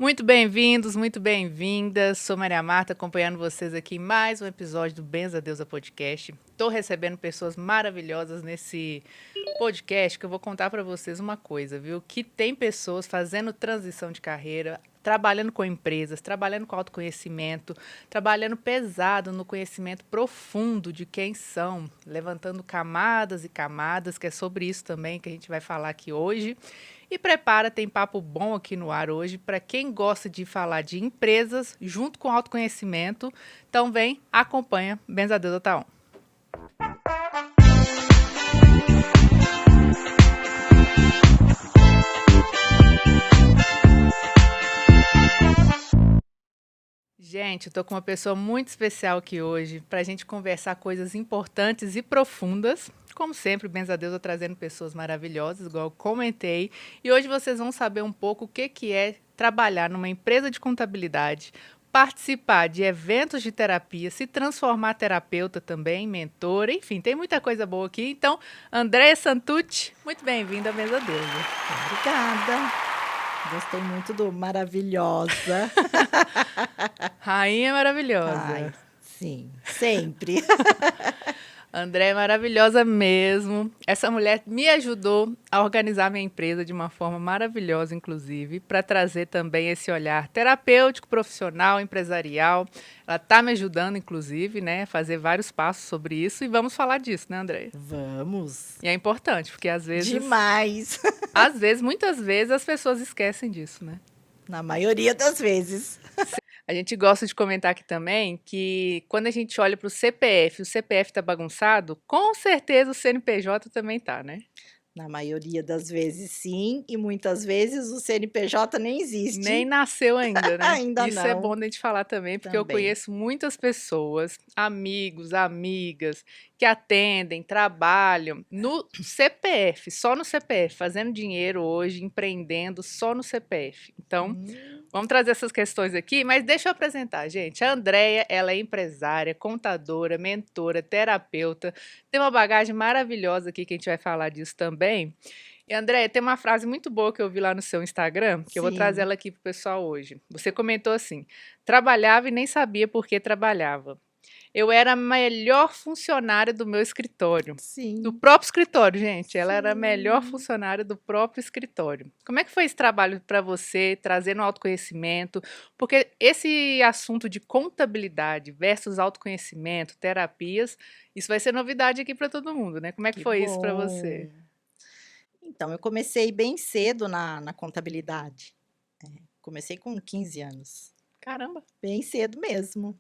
Muito bem-vindos, muito bem-vindas. Sou Maria Marta, acompanhando vocês aqui em mais um episódio do Benza a Deusa Podcast. Estou recebendo pessoas maravilhosas nesse podcast que eu vou contar para vocês uma coisa, viu? Que tem pessoas fazendo transição de carreira, trabalhando com empresas, trabalhando com autoconhecimento, trabalhando pesado no conhecimento profundo de quem são, levantando camadas e camadas, que é sobre isso também que a gente vai falar aqui hoje. E prepara, tem papo bom aqui no ar hoje para quem gosta de falar de empresas junto com autoconhecimento. Então vem, acompanha, Benza a Deusa tá on. Gente, eu tô com uma pessoa muito especial aqui hoje para a gente conversar coisas importantes e profundas. Como sempre, Benza a Deusa trazendo pessoas maravilhosas, igual eu comentei. E hoje vocês vão saber um pouco o que é trabalhar numa empresa de contabilidade, participar de eventos de terapia, se transformar terapeuta também, mentora, enfim, tem muita coisa boa aqui. Então, Andréia Santucci, muito bem-vinda à Benza a Deusa. Obrigada. Gostei muito do maravilhosa. Rainha maravilhosa. Ai, sim, sempre. André é maravilhosa mesmo. Essa mulher me ajudou a organizar minha empresa de uma forma maravilhosa, inclusive, para trazer também esse olhar terapêutico, profissional, empresarial. Ela está me ajudando, inclusive, né, a fazer vários passos sobre isso e vamos falar disso, né, André? Vamos. E é importante, porque às vezes... Demais. Às vezes, muitas vezes, as pessoas esquecem disso, né? Na maioria das vezes. A gente gosta de comentar aqui também que quando a gente olha para o CPF está bagunçado, com certeza o CNPJ também tá, né? Na maioria das vezes, sim. E muitas vezes o CNPJ nem existe. Nem nasceu ainda, né? Ainda Isso não. é bom da gente falar também, porque eu conheço muitas pessoas, amigos, amigas, que atendem, trabalham no CPF, só no CPF, fazendo dinheiro hoje, empreendendo só no CPF. Então, vamos trazer essas questões aqui, mas deixa eu apresentar, gente. A Andréia, ela é empresária, contadora, mentora, terapeuta, tem uma bagagem maravilhosa aqui que a gente vai falar disso também. E, Andréia, tem uma frase muito boa que eu vi lá no seu Instagram, que eu vou trazer ela aqui pro pessoal hoje. Você comentou assim: trabalhava e nem sabia por que trabalhava. Eu era a melhor funcionária do meu escritório. Sim. Do próprio escritório, gente. Ela era a melhor funcionária do próprio escritório. Como é que foi esse trabalho para você, trazendo autoconhecimento? Porque esse assunto de contabilidade versus autoconhecimento, terapias, isso vai ser novidade aqui para todo mundo, né? Como é que foi isso para você? Então, eu comecei bem cedo na contabilidade. Comecei com 15 anos. Caramba! Bem cedo mesmo.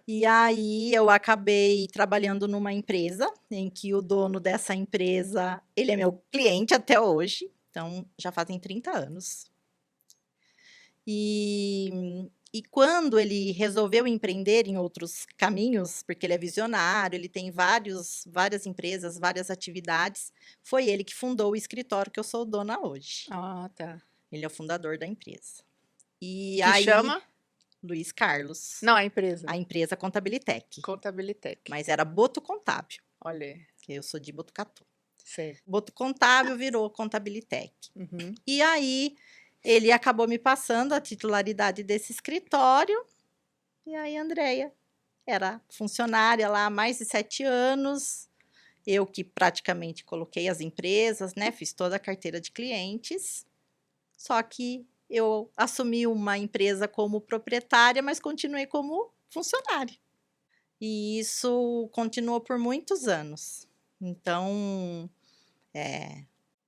E aí eu acabei trabalhando numa empresa em que o dono dessa empresa, ele é meu cliente até hoje, então já fazem 30 anos. E quando ele resolveu empreender em outros caminhos, porque ele é visionário, ele tem várias empresas, várias atividades, foi ele que fundou o escritório que eu sou dona hoje. Ah, tá. Ele é o fundador da empresa. E Que aí, chama? Luiz Carlos. Não, a empresa. A empresa Contabilitec. Contabilitec. Mas era Boto Contábil. Olha aí. Eu sou de Botucatu. Sei. Boto Contábil virou Contabilitec. Uhum. E aí, ele acabou me passando a titularidade desse escritório. E aí, Andréia era funcionária lá há mais de 7 anos. Eu que praticamente coloquei as empresas, né? Fiz toda a carteira de clientes. Só que eu assumi uma empresa como proprietária, mas continuei como funcionária. E isso continuou por muitos anos. Então,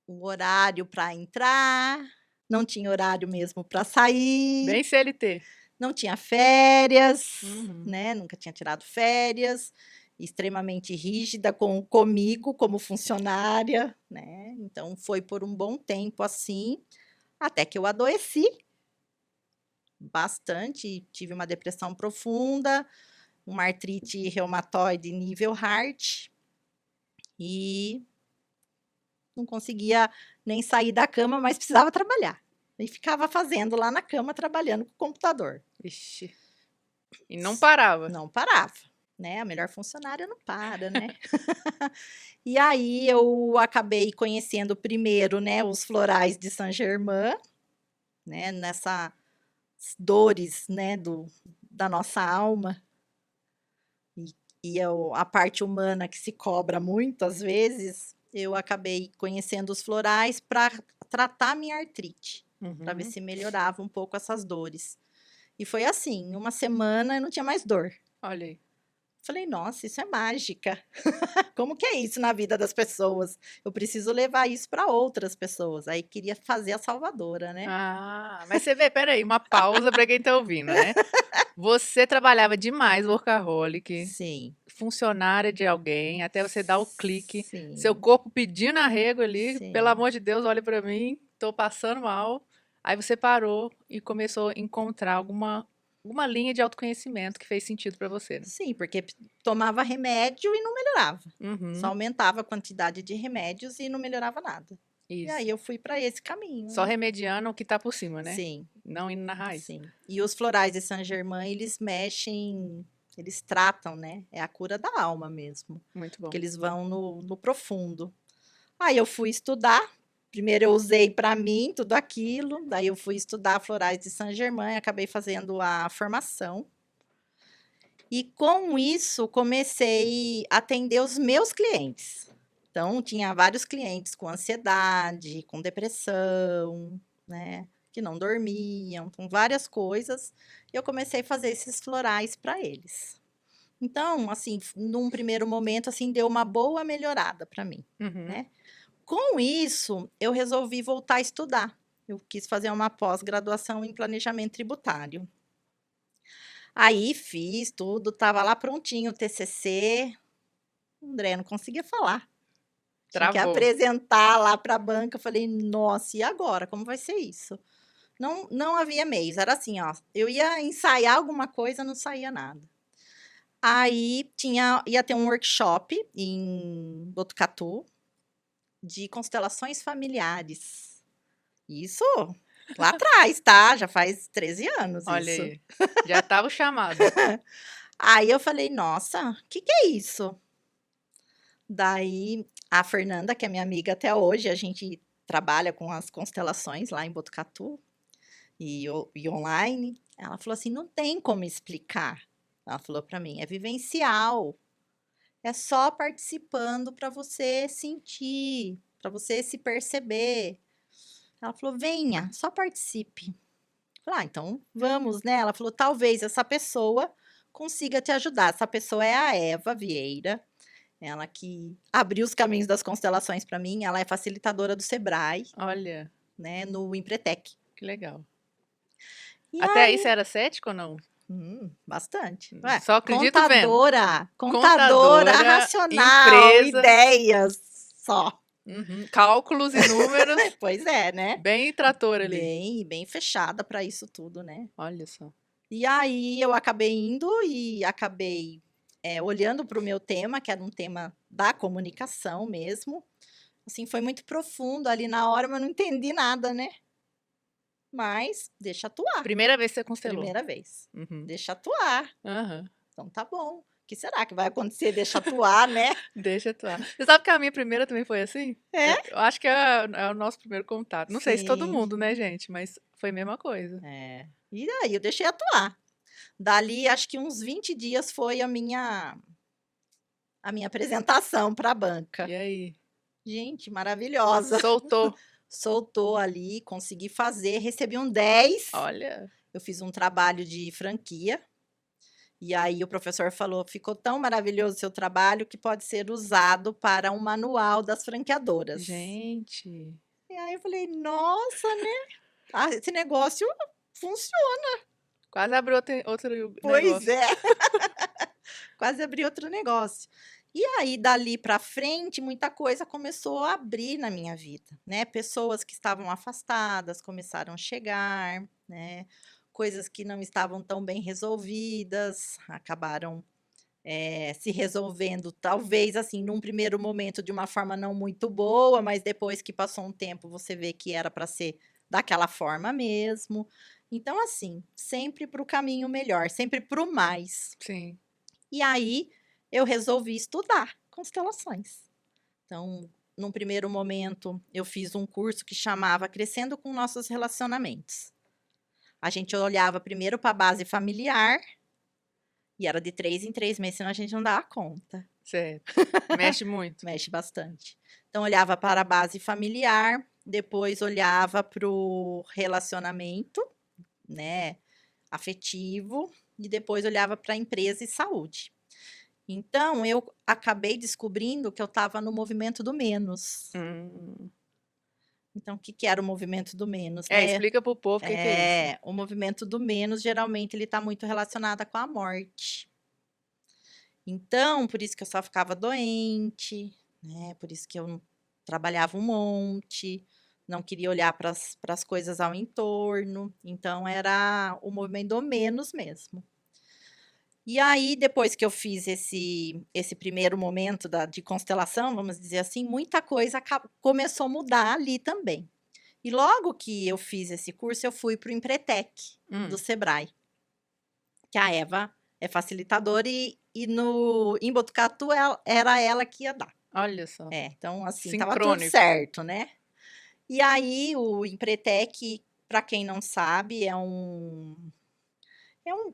o horário para entrar, não tinha horário mesmo para sair. Bem CLT. Não tinha férias, Uhum. né? Nunca tinha tirado férias. Extremamente rígida comigo como funcionária, né? Então, foi por um bom tempo assim, até que eu adoeci bastante, tive uma depressão profunda, uma artrite reumatoide nível hard e não conseguia nem sair da cama, mas precisava trabalhar. E ficava fazendo lá na cama, trabalhando com o computador. Ixi. E não parava. Não parava, né? A melhor funcionária não para, né? E aí eu acabei conhecendo primeiro, né, os florais de Saint-Germain, né? dores, né, da nossa alma, e a parte humana que se cobra muito às vezes, eu acabei conhecendo os florais para tratar minha artrite, para ver se melhorava um pouco essas dores. E foi assim, em uma semana eu não tinha mais dor. Olha aí. Falei, nossa, isso é mágica. Como que é isso na vida das pessoas? Eu preciso levar isso para outras pessoas. Aí queria fazer a salvadora, né? Ah, mas você vê, peraí, uma pausa para quem tá ouvindo, né? Você trabalhava demais, workaholic, Sim, funcionária de alguém, até você dar o clique, seu sim, corpo pedindo arrego ali, pelo sim. amor de Deus, olha para mim, tô passando mal. Aí você parou e começou a encontrar alguma linha de autoconhecimento que fez sentido para você, né? Sim, porque tomava remédio e não melhorava. Só Uhum, aumentava a quantidade de remédios e não melhorava nada. E aí isso. eu fui para esse caminho, Só né? remediando o que tá por cima, né? Sim, Não indo na raiz. sim. E os florais de Saint-Germain, eles tratam, né? É a cura da alma mesmo. Muito Porque bom. eles vão no profundo. Aí eu fui estudar. Primeiro eu usei para mim tudo aquilo, daí eu fui estudar florais de Saint-Germain, acabei fazendo a formação. E com isso comecei a atender os meus clientes. Então tinha vários clientes com ansiedade, com depressão, né, que não dormiam, com várias coisas. E eu comecei a fazer esses florais para eles. Então, assim, num primeiro momento, assim, deu uma boa melhorada para mim, Uhum. né? Com isso, eu resolvi voltar a estudar. Eu quis fazer uma pós-graduação em planejamento tributário. Aí fiz tudo, estava lá prontinho o TCC. André, não conseguia falar. Tinha que Travou. apresentar lá para a banca. Eu falei, nossa, e agora? Como vai ser isso? Não, não havia meios. Era assim, ó. Eu ia ensaiar alguma coisa, não saía nada. Aí ia ter um workshop em Botucatu de constelações familiares. Isso lá atrás, tá? Já faz 13 anos Olha isso. aí. Já tava o chamado. Aí eu falei, nossa, o que é isso? Daí a Fernanda, que é minha amiga até hoje, a gente trabalha com as constelações lá em Botucatu e online. Ela falou assim: não tem como explicar. Ela falou para mim: é vivencial. É só participando para você sentir, para você se perceber. Ela falou: venha, só participe. Eu falei, então vamos, né? Ela falou: talvez essa pessoa consiga te ajudar. Essa pessoa é a Eva Vieira, ela que abriu os caminhos das constelações para mim. Ela é facilitadora do Sebrae, Olha, né, no Empretec. que legal. E Até aí você aí, era cético ou não? bastante. Ué, Só acredito vendo. contadora Contadora, racional, empresa, ideias só. cálculos e números, Pois é, né? bem trator ali. Bem fechada para isso tudo, né? Olha só. E aí eu acabei indo e acabei olhando para o meu tema, que era um tema da comunicação mesmo. Assim, foi muito profundo ali na hora, mas não entendi nada, né? Mas deixa atuar. Primeira vez que você constelou. Primeira vez. Uhum. Deixa atuar. Aham. Então tá bom. O que será que vai acontecer? Deixa atuar, né? Deixa atuar. Você sabe que a minha primeira também foi assim? É? Eu acho que é o nosso primeiro contato. Não sei se todo Sim. mundo, né, gente? Mas foi a mesma coisa. É. E aí eu deixei atuar. Dali, acho que uns 20 dias foi a minha apresentação para a banca. E aí? Gente, maravilhosa. Soltou. Soltou ali, consegui fazer, recebi um 10. Olha. Eu fiz um trabalho de franquia. E aí o professor falou: ficou tão maravilhoso o seu trabalho que pode ser usado para um manual das franqueadoras. Gente. E aí eu falei: nossa, né? Ah, esse negócio funciona. Quase abriu outro Pois negócio. é. Quase abri outro negócio. E aí, dali para frente, muita coisa começou a abrir na minha vida, né? Pessoas que estavam afastadas começaram a chegar, né? Coisas que não estavam tão bem resolvidas acabaram se resolvendo, talvez assim, num primeiro momento de uma forma não muito boa, mas depois que passou um tempo você vê que era para ser daquela forma mesmo. Então, assim, sempre para o caminho melhor, sempre para o mais. Sim. E aí eu resolvi estudar constelações. Então, num primeiro momento, eu fiz um curso que chamava Crescendo com Nossos Relacionamentos. A gente olhava primeiro para a base familiar, e era de 3 em 3 meses, senão a gente não dava conta. Certo. Mexe muito. Mexe bastante. Então, olhava para a base familiar, depois olhava para o relacionamento, né, afetivo, e depois olhava para a empresa e saúde. Então, eu acabei descobrindo que eu estava no movimento do menos. Então, o que que era o movimento do menos, né? Explica pro povo o que que é isso. O movimento do menos, geralmente, ele está muito relacionado com a morte. Então, por isso que eu só ficava doente, né? Por isso que eu trabalhava um monte, não queria olhar para as coisas ao entorno. Então, era o movimento do menos mesmo. E aí, depois que eu fiz esse primeiro momento de constelação, vamos dizer assim, muita coisa começou a mudar ali também. E logo que eu fiz esse curso, eu fui para o Empretec, do Sebrae. Que a Eva é facilitadora em Botucatu era ela que ia dar. Olha só. Então, assim, tava tudo certo, né? E aí, o Empretec, para quem não sabe, é um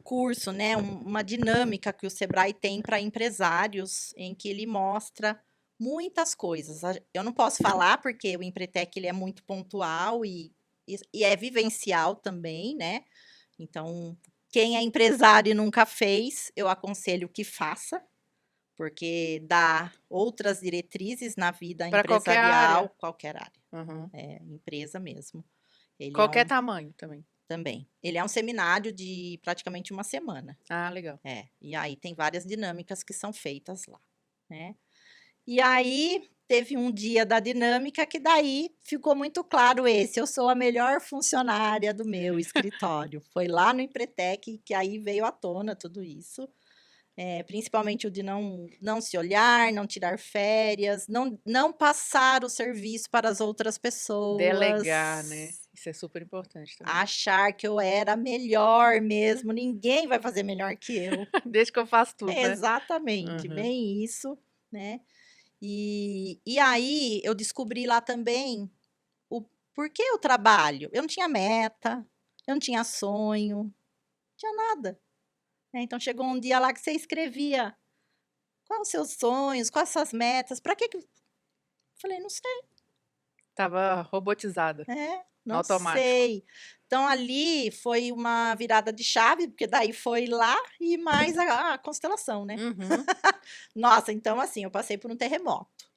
curso, né? Uma dinâmica que o Sebrae tem para empresários, em que ele mostra muitas coisas. Eu não posso falar, porque o Empretec ele é muito pontual e é vivencial também, né? Então, quem é empresário e nunca fez, eu aconselho que faça, porque dá outras diretrizes na vida pra empresarial, qualquer área. Uhum. Empresa mesmo. Qualquer tamanho também. Também. Ele é um seminário de praticamente uma semana. Ah, legal. E aí tem várias dinâmicas que são feitas lá, né? E aí teve um dia da dinâmica que daí ficou muito claro eu sou a melhor funcionária do meu escritório. Foi lá no Empretec que aí veio à tona tudo isso. Principalmente o de não se olhar, não tirar férias, não passar o serviço para as outras pessoas. Delegar, né? Isso é super importante também. Achar que eu era melhor mesmo, ninguém vai fazer melhor que eu. Desde que eu faço tudo, né? Exatamente, bem isso, né? E aí eu descobri lá também o porquê eu trabalho. Eu não tinha meta, eu não tinha sonho, não tinha nada. Então chegou um dia lá que você escrevia quais os seus sonhos, quais as suas metas, para que falei, não sei. Tava robotizada. Não automático. sei. Então ali foi uma virada de chave, porque daí foi lá e mais a constelação, né? Nossa, então assim, eu passei por um terremoto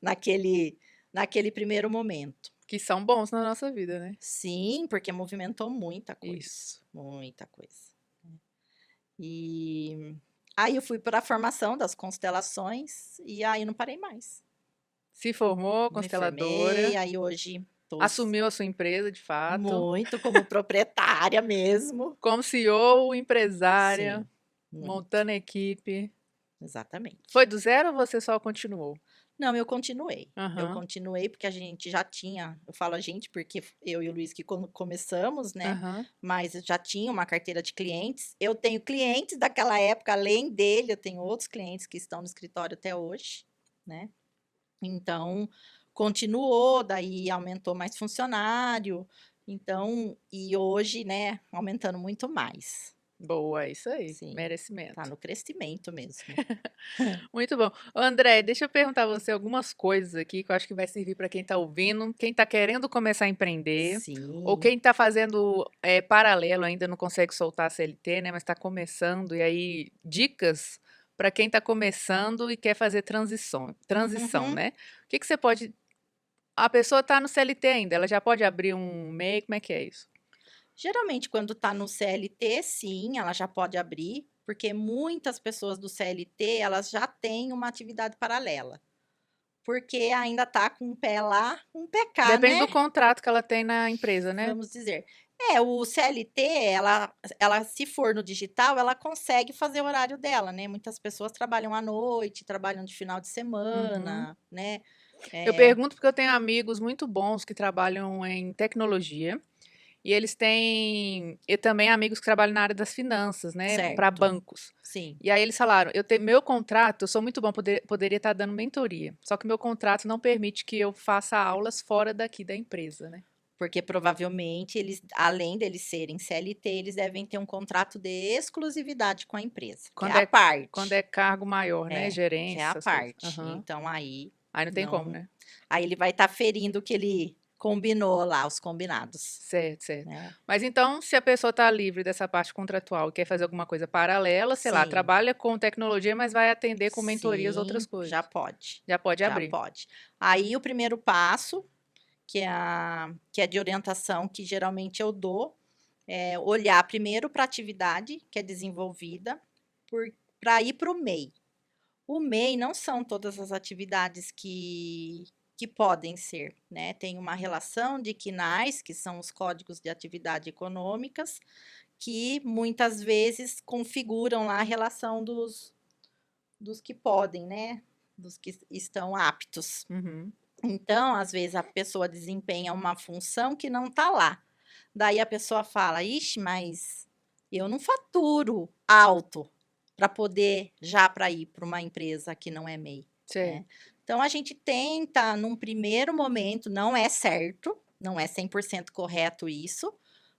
naquele primeiro momento. Que são bons na nossa vida, né? Sim, porque movimentou muita coisa. Isso. Muita coisa. E aí eu fui para a formação das constelações e aí não parei mais. Se formou, Me consteladora. formei, aí hoje assumiu a sua empresa, de fato. Muito, como proprietária mesmo. Como CEO, empresária, Sim, montando a equipe. Exatamente. Foi do zero ou você só continuou? Não, eu continuei. Uhum. Eu continuei porque a gente já tinha, eu falo a gente porque eu e o Luiz que começamos, né? Uhum. Mas já tinha uma carteira de clientes. Eu tenho clientes daquela época, além dele, eu tenho outros clientes que estão no escritório até hoje, né? Então, continuou, daí aumentou mais funcionário. Então, e hoje, né, aumentando muito mais. Boa, é isso aí. Sim, merecimento. Tá no crescimento mesmo. Muito bom. André, deixa eu perguntar a você algumas coisas aqui que eu acho que vai servir para quem está ouvindo, quem está querendo começar a empreender, Sim. ou quem está fazendo paralelo, ainda não consegue soltar a CLT, né, mas está começando, e aí dicas para quem está começando e quer fazer transição, né? O que você pode... A pessoa está no CLT ainda, ela já pode abrir um MEI, como é que é isso? Geralmente, quando está no CLT, sim, ela já pode abrir, porque muitas pessoas do CLT, elas já têm uma atividade paralela. Porque ainda está com um pé lá, um pé cá, Depende né? do contrato que ela tem na empresa, né? Vamos dizer. O CLT, ela se for no digital, ela consegue fazer o horário dela, né? Muitas pessoas trabalham à noite, trabalham de final de semana, né? Eu pergunto porque eu tenho amigos muito bons que trabalham em tecnologia e eles têm e também amigos que trabalham na área das finanças, né, para bancos. Sim. E aí eles falaram, meu contrato, eu sou muito bom, poderia estar dando mentoria, só que meu contrato não permite que eu faça aulas fora daqui da empresa, né? Porque provavelmente eles, além deles serem CLT, eles devem ter um contrato de exclusividade com a empresa, que é a parte. Quando é cargo maior, né? Que Gerência, é a essas coisas. parte. Aham. Então aí Aí não tem como, né? aí ele vai estar ferindo o que ele combinou lá, os combinados, Certo, certo. né? Mas então, se a pessoa está livre dessa parte contratual e quer fazer alguma coisa paralela, sei lá, Sim, trabalha com tecnologia, mas vai atender com mentorias outras sim, coisas. já pode. Já pode Já abrir. pode. Aí o primeiro passo, que é de orientação, que geralmente eu dou, é olhar primeiro para a atividade que é desenvolvida para ir para o MEI. O MEI não são todas as atividades que podem ser, né? Tem uma relação de KNAIs, que são os códigos de atividade econômicas, que muitas vezes configuram lá a relação dos que podem, né? Dos que estão aptos. Uhum. Então, às vezes, a pessoa desempenha uma função que não está lá. Daí a pessoa fala: ixi, mas eu não faturo alto para poder já para ir para uma empresa que não é MEI, Certo. né? Então, a gente tenta, num primeiro momento, não é certo, não é 100% correto isso,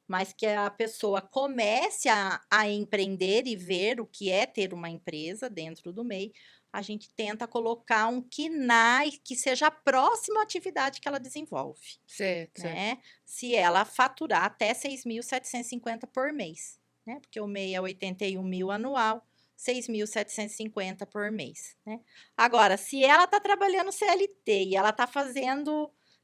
mas que a pessoa comece a empreender e ver o que é ter uma empresa dentro do MEI. A gente tenta colocar um KNAI que seja próximo à atividade que ela desenvolve, Certo, certo. né? Se ela faturar até 6.750 por mês, né? Porque o MEI é 81 mil anual, 6.750 por mês, né? Agora, se ela está trabalhando CLT e ela está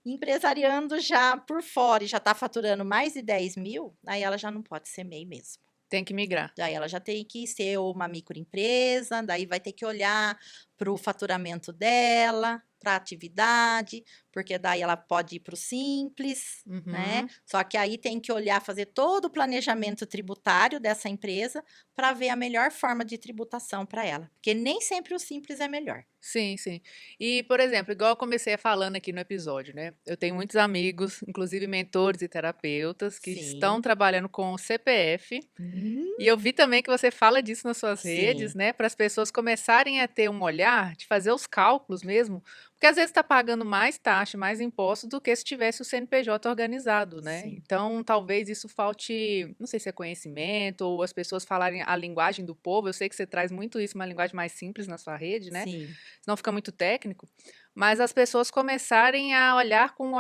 empresariando já por fora e já está faturando mais de 10 mil, aí ela já não pode ser MEI mesmo. Tem que migrar. Daí ela já tem que ser uma microempresa, daí vai ter que olhar para o faturamento dela, para a atividade, porque daí ela pode ir para o simples, né? Uhum. Só que aí tem que olhar, fazer todo o planejamento tributário dessa empresa para ver a melhor forma de tributação para ela, porque nem sempre o simples é melhor. Sim, sim. E, por exemplo, igual eu comecei falando aqui no episódio, né? Eu tenho muitos amigos, inclusive mentores e terapeutas, que estão Sim. trabalhando com o CPF. Hum, E eu vi também que você fala disso nas suas redes, sim, né? Para as pessoas começarem a ter um olhar de fazer os cálculos mesmo, porque às vezes está pagando mais taxa, mais imposto do que se tivesse o CNPJ organizado, né? sim, Então, talvez isso falte, não sei se é conhecimento ou as pessoas falarem a linguagem do povo. Eu sei que você traz muito isso, uma linguagem mais simples na sua rede, né? sim. Senão fica muito técnico, mas as pessoas começarem a olhar com,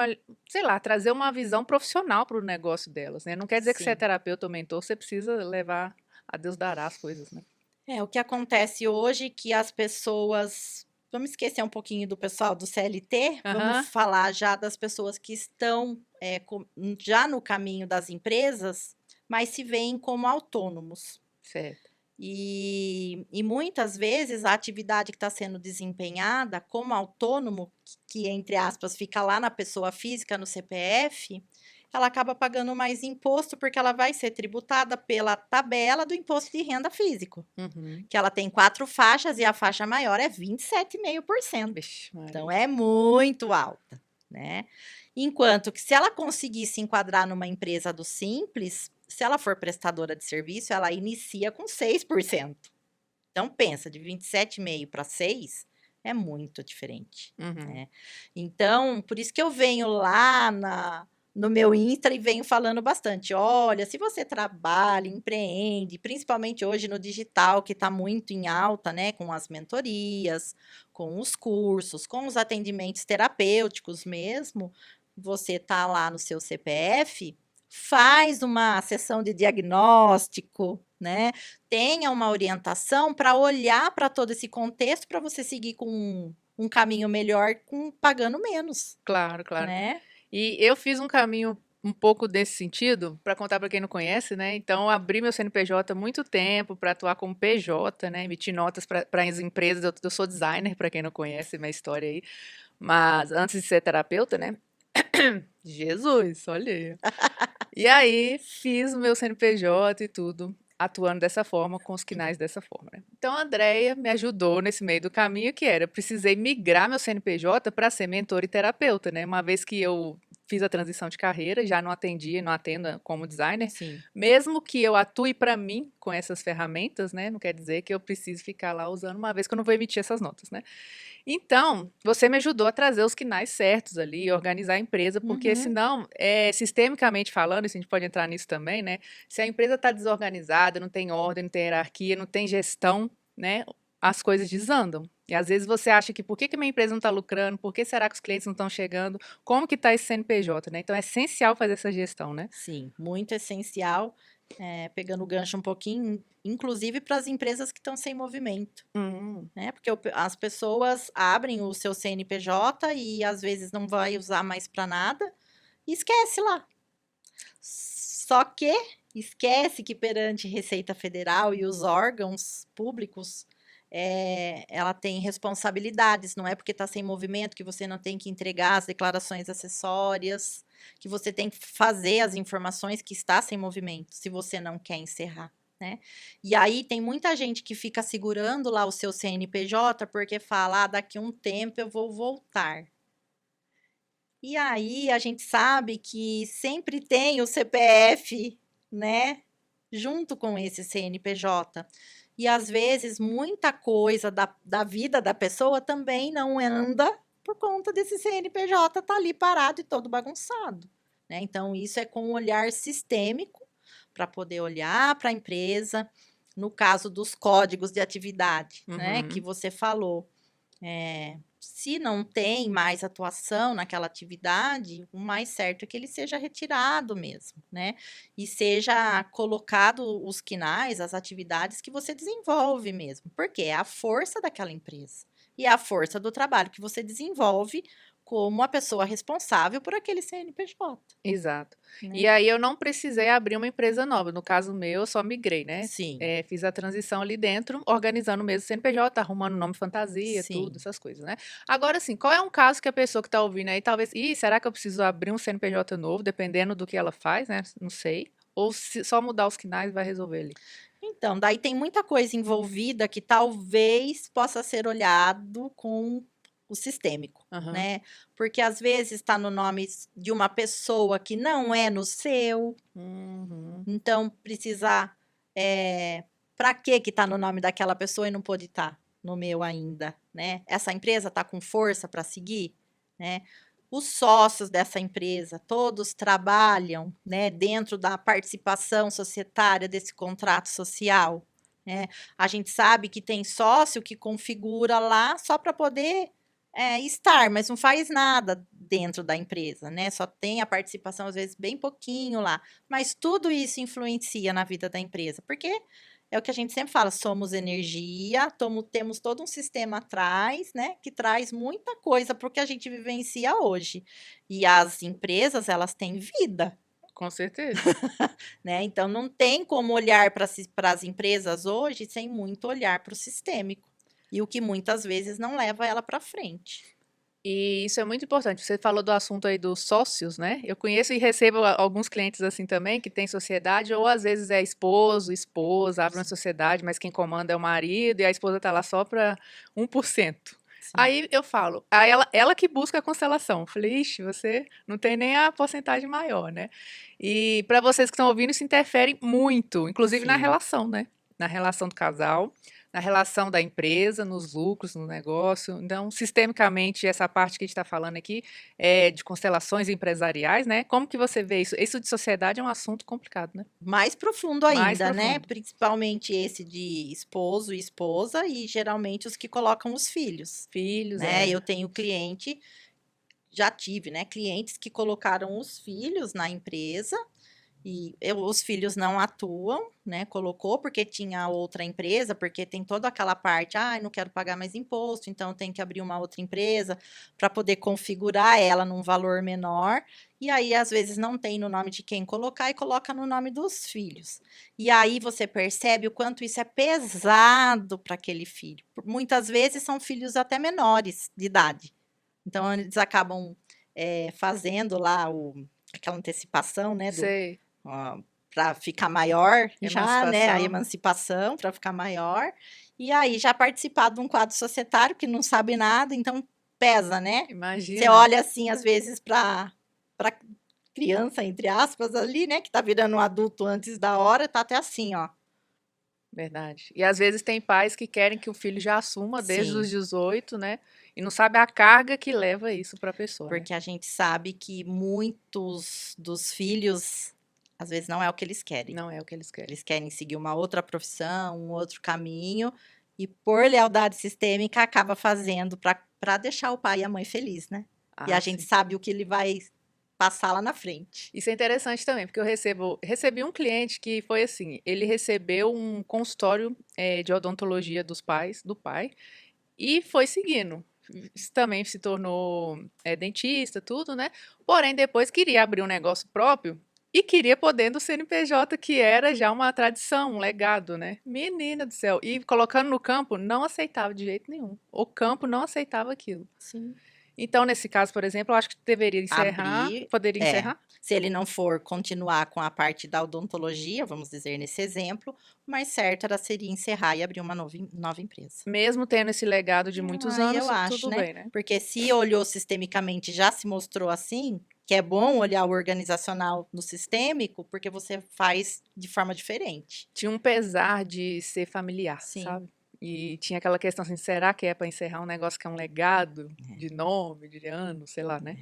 sei lá, trazer uma visão profissional para o negócio delas, né? Não quer dizer que você é Sim. terapeuta ou mentor, você precisa levar a Deus dará as coisas, né? É, o que acontece hoje que as pessoas. Vamos esquecer um pouquinho do pessoal do CLT, vamos Aham, falar já das pessoas que estão já no caminho das empresas, mas se veem como autônomos. certo. E muitas vezes a atividade que está sendo desempenhada como autônomo, que entre aspas fica lá na pessoa física, no CPF, ela acaba pagando mais imposto porque ela vai ser tributada pela tabela do imposto de renda físico, Uhum. que ela tem 4 faixas e a faixa maior é 27,5%. Vixe, Então Maria. é muito alta, né? Enquanto que se ela conseguir se enquadrar numa empresa do Simples, se ela for prestadora de serviço, ela inicia com 6%. Então pensa, de 27,5 para 6 é muito diferente, Uhum. né? Então, por isso que eu venho lá no meu Insta e venho falando bastante. Olha, se você trabalha, empreende, principalmente hoje no digital, que está muito em alta, né? Com as mentorias, com os cursos, com os atendimentos terapêuticos mesmo, você tá lá no seu CPF, faz uma sessão de diagnóstico, né? Tenha uma orientação para olhar para todo esse contexto para você seguir com um caminho melhor, pagando menos, Claro, claro. né? E eu fiz um caminho um pouco desse sentido, para contar para quem não conhece, né? Então, eu abri meu CNPJ há muito tempo para atuar como PJ, né? Emitir notas para as empresas. Eu sou designer, para quem não conhece minha história aí. Mas antes de ser terapeuta, né? Jesus, olha aí. E aí, fiz o meu CNPJ e tudo, atuando dessa forma, com os quinais dessa forma, né? Então, a Andrea me ajudou nesse meio do caminho, que era, precisei migrar meu CNPJ para ser mentor e terapeuta, né? Uma vez que eu fiz a transição de carreira, já não atendia, não atendo como designer. Sim. Mesmo que eu atue para mim com essas ferramentas, né? Não quer dizer que eu preciso ficar lá usando uma vez que eu não vou emitir essas notas, né? Então, você me ajudou a trazer os quinais certos ali, organizar a empresa, porque senão, sistemicamente falando, e a gente pode entrar nisso também, né? Se a empresa está desorganizada, não tem ordem, não tem hierarquia, não tem gestão, né? As coisas desandam. E às vezes você acha que por que minha empresa não está lucrando? Por que será que os clientes não estão chegando? Como que está esse CNPJ, né? Então é essencial fazer essa gestão, né? Sim, muito essencial. Pegando o gancho um pouquinho, inclusive para as empresas que estão sem movimento, né? Porque as pessoas abrem o seu CNPJ e às vezes não vai usar mais para nada e esquece lá. Só que esquece que perante Receita Federal e os órgãos públicos, ela tem responsabilidades, não é porque está sem movimento que você não tem que entregar as declarações acessórias, que você tem que fazer as informações que está sem movimento, se você não quer encerrar, né? E aí tem muita gente que fica segurando lá o seu CNPJ porque fala, daqui a um tempo eu vou voltar. E aí a gente sabe que sempre tem o CPF, né, junto com esse CNPJ. E às vezes muita coisa da vida da pessoa também não anda por conta desse CNPJ tá ali parado e todo bagunçado, né? Então isso é com um olhar sistêmico para poder olhar para a empresa, no caso dos códigos de atividade, né, que você falou. Se não tem mais atuação naquela atividade, o mais certo é que ele seja retirado mesmo, né? E seja colocado os quinais, as atividades que você desenvolve mesmo, porque é a força daquela empresa e é a força do trabalho que você desenvolve como a pessoa responsável por aquele CNPJ. Exato. Né? E aí eu não precisei abrir uma empresa nova. No caso meu, eu só migrei, né? Sim. Fiz a transição ali dentro, organizando mesmo o CNPJ, arrumando nome fantasia, Sim. tudo, essas coisas, né? Agora, assim, qual é um caso que a pessoa que está ouvindo aí, talvez, será que eu preciso abrir um CNPJ novo, dependendo do que ela faz, né? Não sei. Ou se só mudar os quinais vai resolver ali? Então, daí tem muita coisa envolvida que talvez possa ser olhado com o sistêmico, né? Porque às vezes está no nome de uma pessoa que não é no seu. Então, precisar. Para que está no nome daquela pessoa e não pode estar no meu ainda, né? Essa empresa está com força para seguir, né? Os sócios dessa empresa, todos trabalham, né, dentro da participação societária desse contrato social, né? A gente sabe que tem sócio que configura lá só para poder estar, mas não faz nada dentro da empresa, né? Só tem a participação, às vezes, bem pouquinho lá. Mas tudo isso influencia na vida da empresa, porque é o que a gente sempre fala, somos energia, temos todo um sistema atrás, né, que traz muita coisa para o que a gente vivencia hoje. E as empresas, elas têm vida. Com certeza. Né? Então, não tem como olhar para as empresas hoje sem muito olhar para o sistêmico. E o que muitas vezes não leva ela para frente. E isso é muito importante. Você falou do assunto aí dos sócios, né? Eu conheço e recebo alguns clientes assim também, que têm sociedade, ou às vezes é esposo, esposa, abre uma sociedade, mas quem comanda é o marido, e a esposa tá lá só para 1%. Sim. Aí eu falo, aí ela que busca a constelação. Eu falei, ixi, você não tem nem a porcentagem maior, né? E para vocês que estão ouvindo, isso interfere muito, inclusive na relação, né? Na relação do casal, na relação da empresa, nos lucros, no negócio. Então, sistemicamente, essa parte que a gente está falando aqui é de constelações empresariais, né? Como que você vê isso? Isso de sociedade é um assunto complicado, né? Mais profundo ainda, Mais profundo. né? Principalmente esse de esposo e esposa e geralmente os que colocam os filhos. Filhos, né? Eu tenho cliente, já tive, né? Clientes que colocaram os filhos na empresa e os filhos não atuam, né? Colocou porque tinha outra empresa, porque tem toda aquela parte, não quero pagar mais imposto, então tem que abrir uma outra empresa para poder configurar ela num valor menor. E aí, às vezes, não tem no nome de quem colocar e coloca no nome dos filhos. E aí você percebe o quanto isso é pesado para aquele filho. Muitas vezes são filhos até menores de idade. Então, eles acabam fazendo lá aquela antecipação, né? Sei. Para ficar maior, já, né? A emancipação para ficar maior. E aí já participar de um quadro societário que não sabe nada, então pesa, né? Imagina. Você olha assim, às vezes, para para criança, entre aspas, ali, né, que tá virando um adulto antes da hora, tá até assim, ó. Verdade. E às vezes tem pais que querem que o filho já assuma desde os Sim, 18, né? E não sabe a carga que leva isso para a pessoa, né? porque a gente sabe que muitos dos filhos, às vezes, não é o que eles querem. Não é o que eles querem. Eles querem seguir uma outra profissão, um outro caminho, e por lealdade sistêmica acaba fazendo para deixar o pai e a mãe feliz, né? E Ah, a gente sim. sabe o que ele vai passar lá na frente. Isso é interessante também, porque eu recebi um cliente que foi assim, ele recebeu um consultório de odontologia do pai, e foi seguindo. Também se tornou dentista, tudo, né? Porém, depois queria abrir um negócio próprio e queria poder do CNPJ, que era já uma tradição, um legado, né? Menina do céu. E colocando no campo, não aceitava de jeito nenhum. O campo não aceitava aquilo. Sim. Então, nesse caso, por exemplo, eu acho que deveria encerrar, Abrir, poderia encerrar. se ele não for continuar com a parte da odontologia, vamos dizer nesse exemplo, o mais certo seria encerrar e abrir uma nova empresa. Mesmo tendo esse legado de muitos Aí eu anos, acho, tudo né? bem, né? Porque se olhou sistemicamente, já se mostrou assim, que é bom olhar o organizacional no sistêmico, porque você faz de forma diferente. Tinha um pesar de ser familiar, Sim. sabe? E tinha aquela questão assim, será que é para encerrar um negócio que é um legado de nome, de ano, sei lá, né?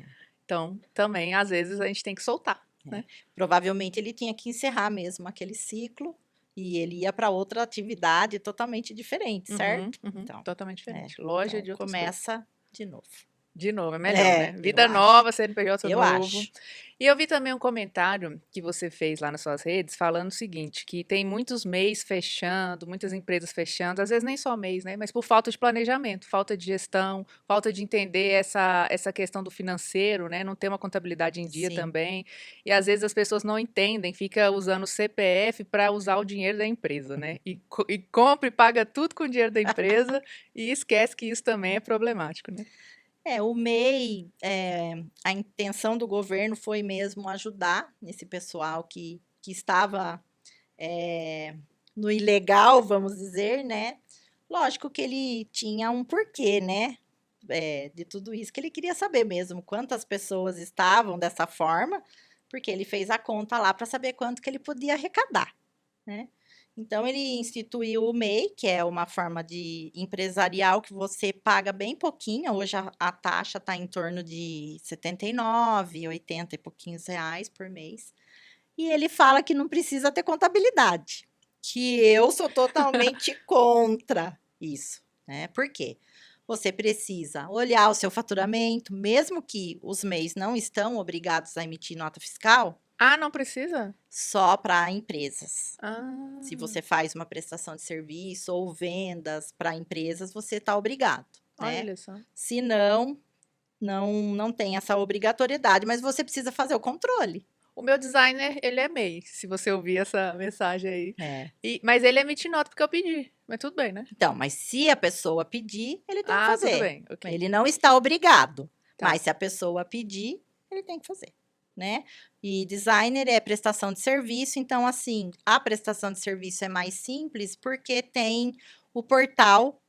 Então, também, às vezes, a gente tem que soltar, né? Provavelmente ele tinha que encerrar mesmo aquele ciclo e ele ia para outra atividade totalmente diferente, certo? Então, Totalmente diferente. Loja então de outras coisas. começa de novo. De novo, é melhor, né? eu Vida acho. nova, CNPJ Eu novo. acho. E eu vi também um comentário que você fez lá nas suas redes falando o seguinte, que tem muitos MEIs fechando, muitas empresas fechando, às vezes nem só MEIs, né? Mas por falta de planejamento, falta de gestão, falta de entender essa questão do financeiro, né? Não ter uma contabilidade em dia Sim. também. E às vezes as pessoas não entendem, fica usando o CPF para usar o dinheiro da empresa, né? E compra e paga tudo com o dinheiro da empresa e esquece que isso também é problemático, né? O MEI, a intenção do governo foi mesmo ajudar esse pessoal que estava no ilegal, vamos dizer, né? Lógico que ele tinha um porquê, né? De tudo isso, que ele queria saber mesmo quantas pessoas estavam dessa forma, porque ele fez a conta lá para saber quanto que ele podia arrecadar, né? Então, ele instituiu o MEI, que é uma forma de empresarial que você paga bem pouquinho. Hoje a taxa está em torno de 79, 80 e pouquinhos reais por mês. E ele fala que não precisa ter contabilidade, que eu sou totalmente contra isso, né? Por quê? Você precisa olhar o seu faturamento, mesmo que os MEIs não estão obrigados a emitir nota fiscal, Ah, não precisa? só para empresas. Ah, Se você faz uma prestação de serviço ou vendas para empresas, você está obrigado, né? olha só. Se não, não tem essa obrigatoriedade, mas você precisa fazer o controle. O meu designer, ele é MEI, se você ouvir essa mensagem aí. É. Mas ele emite nota porque eu pedi. Mas tudo bem, né? Então, mas se a pessoa pedir, ele tem que Ah, tudo fazer. bem. Ok. Ele não está obrigado, Tá. mas se a pessoa pedir, ele tem que fazer, né? E designer é prestação de serviço, então, assim, a prestação de serviço é mais simples porque tem o portal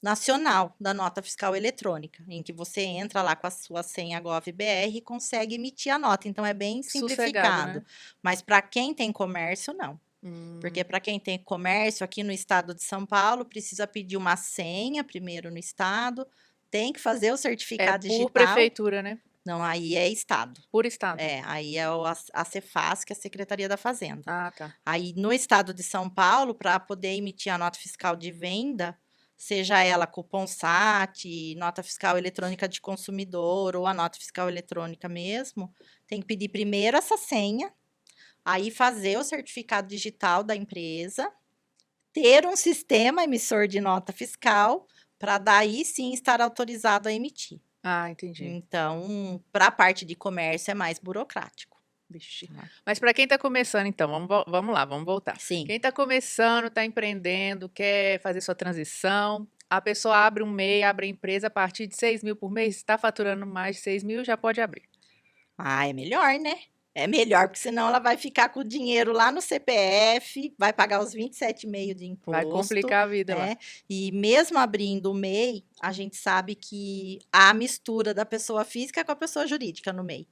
nacional da nota fiscal eletrônica, em que você entra lá com a sua senha GovBR e consegue emitir a nota. Então, é bem Sossegado, simplificado. né? Mas para quem tem comércio, não. Porque para quem tem comércio aqui no estado de São Paulo, precisa pedir uma senha primeiro no estado, tem que fazer o É certificado por digital. prefeitura, né? Não, aí é estado. Por estado. Aí é a Cefaz, que é a Secretaria da Fazenda. Ah, tá. Aí no estado de São Paulo, para poder emitir a nota fiscal de venda, seja ela cupom SAT, nota fiscal eletrônica de consumidor ou a nota fiscal eletrônica mesmo, tem que pedir primeiro essa senha, aí fazer o certificado digital da empresa, ter um sistema emissor de nota fiscal, para daí sim estar autorizado a emitir. Ah, entendi. Então, para a parte de comércio é mais burocrático. Vixe. Mas para quem está começando, então, vamos lá, vamos voltar. Sim. Quem está começando, está empreendendo, quer fazer sua transição, a pessoa abre um MEI, abre a empresa a partir de 6 mil por mês, está faturando mais de 6 mil, já pode abrir. Ah, é melhor, né? É melhor, porque senão ela vai ficar com o dinheiro lá no CPF, vai pagar os 27,5 de imposto. Vai complicar a vida lá. né? E mesmo abrindo o MEI, a gente sabe que há a mistura da pessoa física com a pessoa jurídica no MEI.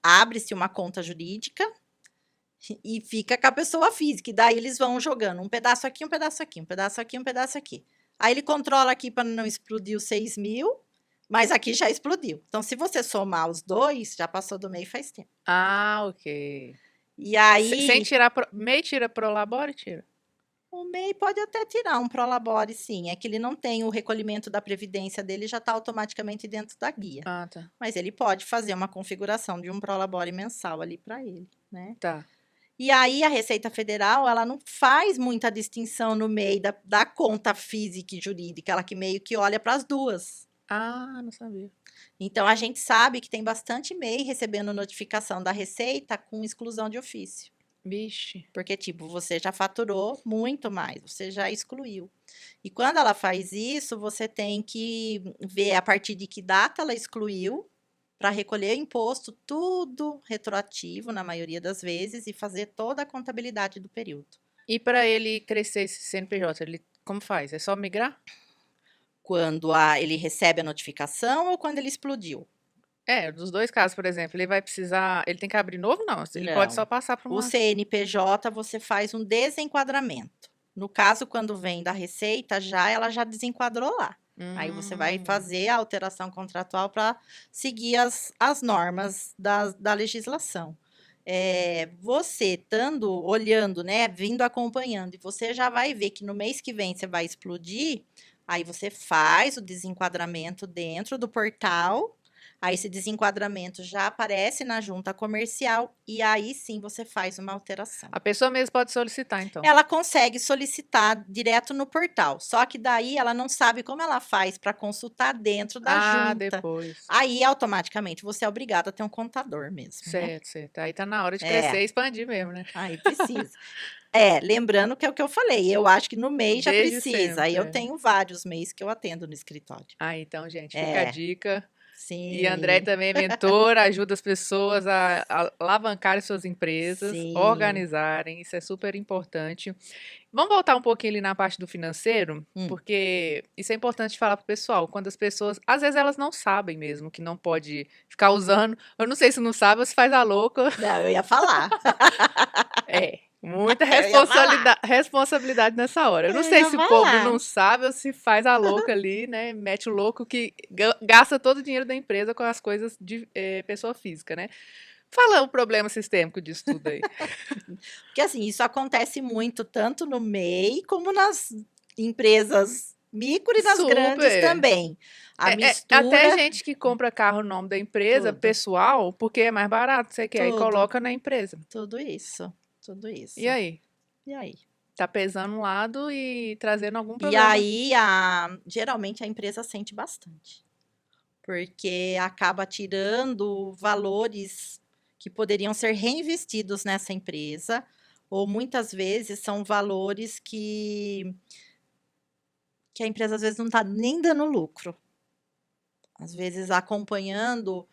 abre-se uma conta jurídica e fica com a pessoa física. E daí eles vão jogando um pedaço aqui, um pedaço aqui, um pedaço aqui, um pedaço aqui. Aí ele controla aqui para não explodir os 6 mil, mas aqui já explodiu. Então, se você somar os dois, já passou do MEI faz tempo. Ah, ok. E aí... Sem tirar... MEI tira Prolabore, tira? O MEI pode até tirar um Prolabore, sim. É que ele não tem o recolhimento da previdência dele, já está automaticamente dentro da guia. Ah, tá. Mas ele pode fazer uma configuração de um Prolabore mensal ali para ele, né? Tá. E aí a Receita Federal, ela não faz muita distinção no MEI da conta física e jurídica, ela que meio que olha para as duas. Ah, não sabia. Então, a gente sabe que tem bastante MEI recebendo notificação da Receita com exclusão de ofício. Vixe. Porque, tipo, você já faturou muito mais, você já excluiu. E quando ela faz isso, você tem que ver a partir de que data ela excluiu, para recolher imposto, tudo retroativo, na maioria das vezes, e fazer toda a contabilidade do período. E para ele crescer esse CNPJ, ele como faz? É só migrar? Quando ele recebe a notificação ou quando ele explodiu? Dos dois casos, por exemplo, ele vai precisar. Ele tem que abrir novo? Não. Ele pode só passar para O uma. CNPJ, você faz um desenquadramento. No caso, quando vem da Receita, ela já desenquadrou lá. Aí você vai fazer a alteração contratual para seguir as normas da legislação. Você estando olhando, né, vindo acompanhando, e você já vai ver que no mês que vem você vai explodir, aí você faz o desenquadramento dentro do portal. Aí esse desenquadramento já aparece na junta comercial e aí sim você faz uma alteração. A pessoa mesmo pode solicitar, então. Ela consegue solicitar direto no portal, só que daí ela não sabe como ela faz para consultar dentro da junta. Depois. Aí automaticamente você é obrigado a ter um contador mesmo, né? Certo, certo. Aí tá na hora de crescer e expandir mesmo, né? Aí precisa. Lembrando que é o que eu falei, eu acho que no mês já Desde precisa. sempre, Aí eu tenho vários mês que eu atendo no escritório. Então, gente, fica a dica. Sim. E a André também é mentora, ajuda as pessoas a alavancarem suas empresas, Sim. organizarem, isso é super importante. Vamos voltar um pouquinho ali na parte do financeiro, porque isso é importante falar para o pessoal, quando as pessoas, às vezes elas não sabem mesmo que não pode ficar usando, eu não sei se não sabe ou se faz a louca. Não, eu ia falar. Muita responsabilidade nessa hora. Eu não sei se o povo não sabe ou se faz a louca ali, né? Mete o louco que gasta todo o dinheiro da empresa com as coisas de pessoa física, né? Fala o problema sistêmico disso tudo aí. Porque assim, isso acontece muito, tanto no MEI como nas empresas micro e nas grandes também. A mistura... Até gente que compra carro no nome da empresa, pessoal, porque é mais barato, você quer, e coloca na empresa. Tudo isso. E aí? E aí? Tá pesando um lado e trazendo algum problema. E aí, geralmente, a empresa sente bastante. Porque acaba tirando valores que poderiam ser reinvestidos nessa empresa, ou muitas vezes são valores que a empresa às vezes não está nem dando lucro. Às vezes acompanhando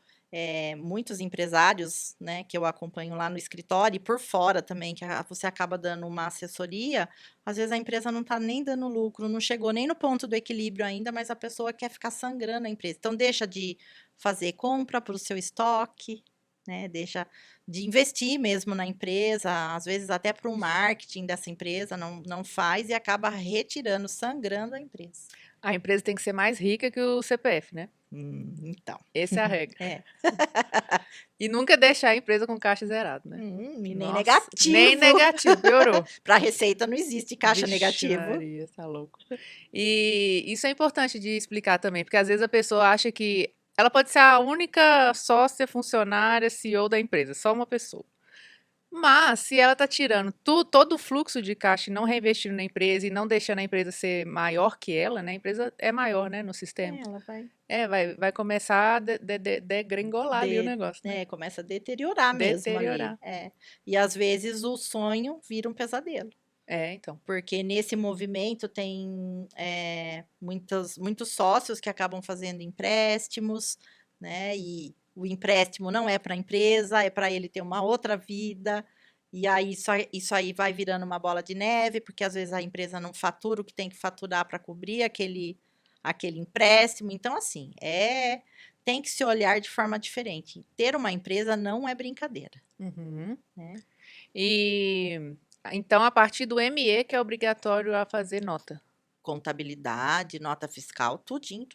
muitos empresários, né, que eu acompanho lá no escritório e por fora também, que você acaba dando uma assessoria, às vezes a empresa não está nem dando lucro, não chegou nem no ponto do equilíbrio ainda, mas a pessoa quer ficar sangrando a empresa. Então, deixa de fazer compra para o seu estoque, né, deixa de investir mesmo na empresa, às vezes até para o marketing dessa empresa, não faz e acaba retirando, sangrando a empresa. A empresa tem que ser mais rica que o CPF, né? Então. Essa é a regra. E nunca deixar a empresa com caixa zerado, né? Nem negativo. Nem negativo, piorou. Para a Receita não existe caixa negativo. Maria, tá louco. E isso é importante de explicar também, porque às vezes a pessoa acha que ela pode ser a única sócia, funcionária, CEO da empresa, só uma pessoa. Mas, se ela está tirando todo o fluxo de caixa e não reinvestindo na empresa e não deixando a empresa ser maior que ela, né? A empresa é maior, né, no sistema. Ela vai... vai começar a degringolar ali o negócio, né? Começa a deteriorar mesmo ali. E, às vezes, o sonho vira um pesadelo. Então. Porque nesse movimento tem muitos sócios que acabam fazendo empréstimos, né? E o empréstimo não é para a empresa, é para ele ter uma outra vida. E aí isso aí vai virando uma bola de neve, porque às vezes a empresa não fatura o que tem que faturar para cobrir aquele empréstimo. Então, assim, tem que se olhar de forma diferente. Ter uma empresa não é brincadeira. Uhum. Né? E então, a partir do ME que é obrigatório a fazer nota. Contabilidade, nota fiscal, tudinho.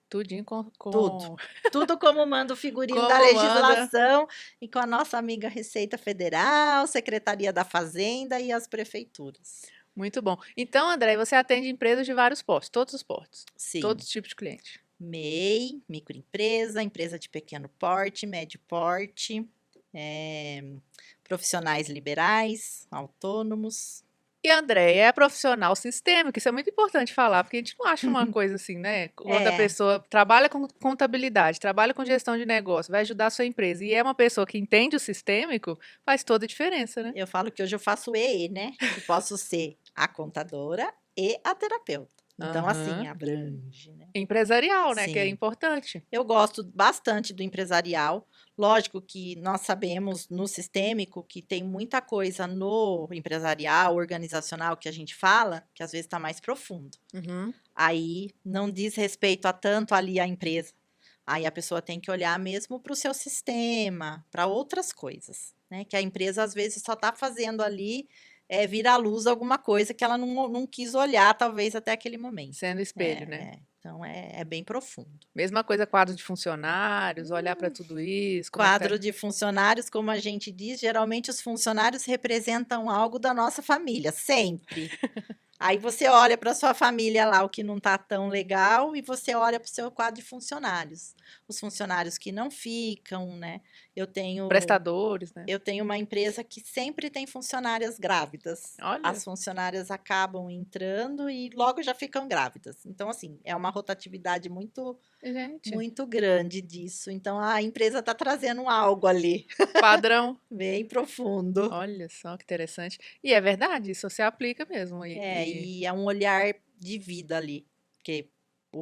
Tudinho Tudo. Tudo como manda o figurino da Como manda. legislação e com a nossa amiga Receita Federal, Secretaria da Fazenda e as prefeituras. Muito bom. Então, André, você atende empresas de vários portos, todos os portos, Sim. todos os tipos de cliente. MEI, microempresa, empresa de pequeno porte, médio porte, profissionais liberais, autônomos. E a Andréia é profissional sistêmica, isso é muito importante falar, porque a gente não acha uma coisa assim, né? Quando a pessoa trabalha com contabilidade, trabalha com gestão de negócio, vai ajudar a sua empresa, e é uma pessoa que entende o sistêmico, faz toda a diferença, né? Eu falo que hoje eu faço EE, né? Eu posso ser a contadora e a terapeuta. Então, assim, abrange, né? Empresarial, né? Sim. Que é importante. Eu gosto bastante do empresarial. Lógico que nós sabemos no sistêmico que tem muita coisa no empresarial, organizacional que a gente fala, que às vezes está mais profundo. Uhum. Aí não diz respeito a tanto ali a empresa. Aí a pessoa tem que olhar mesmo para o seu sistema, para outras coisas, né? Que a empresa às vezes só está fazendo ali vir à luz alguma coisa que ela não quis olhar, talvez, até aquele momento. Sendo espelho, né? Então, é bem profundo. Mesma coisa, quadro de funcionários, olhar para tudo isso. Quadro de funcionários, como a gente diz, geralmente os funcionários representam algo da nossa família, sempre. Aí você olha para sua família lá, o que não está tão legal, e você olha para o seu quadro de funcionários. Os funcionários que não ficam, né? Prestadores, né? Eu tenho uma empresa que sempre tem funcionárias grávidas. Olha. As funcionárias acabam entrando e logo já ficam grávidas. Então, assim, é uma rotatividade muito grande disso. Então, a empresa está trazendo algo ali. Padrão. Bem profundo. Olha só que interessante. E é verdade, isso você aplica mesmo. E é um olhar de vida ali. Porque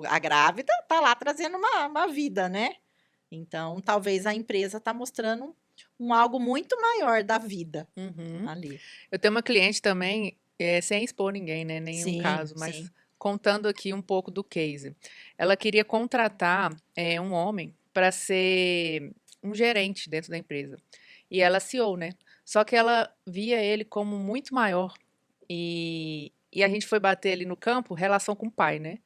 a grávida está lá trazendo uma vida, né? Então, talvez a empresa está mostrando algo muito maior da vida ali. Eu tenho uma cliente também, sem expor ninguém, né? Nenhum caso, mas contando aqui um pouco do case. Ela queria contratar um homem para ser um gerente dentro da empresa. E ela CEO, né? Só que ela via ele como muito maior. E a gente foi bater ali no campo, relação com o pai, né?